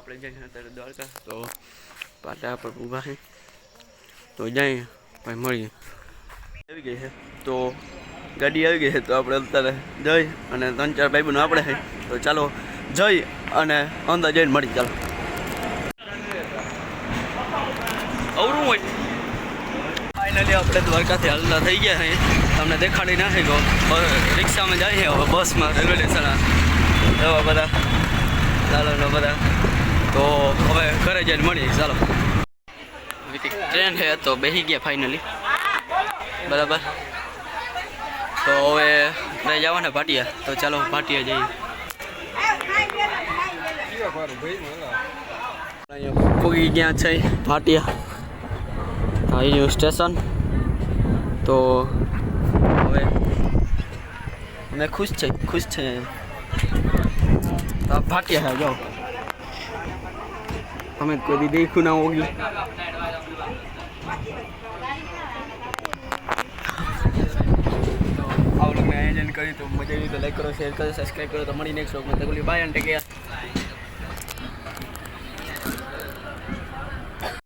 આપણે જઈએ અત્યારે દ્વારકા તો પાટા પર ઊભા છે તો જઈએ ભાઈ મળીએ આવી ગઈ છે તો ગાડી આવી ગઈ છે તો આપણે અત્યારે જઈ અને 3-4 ભાઈબંધો આપણે છે તો ચાલો જઈ અને અંદર જઈને મળી ચાલો અવરું હોય ફાઇનલી આપણે દ્વારકાથી હાલતા થઈ ગયા છે તમને દેખાડી ના ગયો રિક્ષામાં જાય હવે બસમાં રેલવે સ્ટેશન જવા બધા ચાલો બધા તો હવે ઘરે જઈને મળીએ ચાલો ટ્રેન છે તો બેસી ગયા ફાઇનલી બરાબર તો હવે લઈ જવાના ભાટિયા તો ચાલો ભાટિયા જઈએ અહીંયા પૂગી ગયા છે ભાટિયા અહીંનું સ્ટેશન તો હવે અમે ખુશ છે તો ભાટિયા है जाओ हमें कोई दी देखू ना होगी आप लोग ने आयोजन करी तो मजा आई तो लाइक करो शेयर करो सब्सक्राइब करो तो मड़ी नेक्स्ट व्लॉग में तक बाय एंड टेक केयर।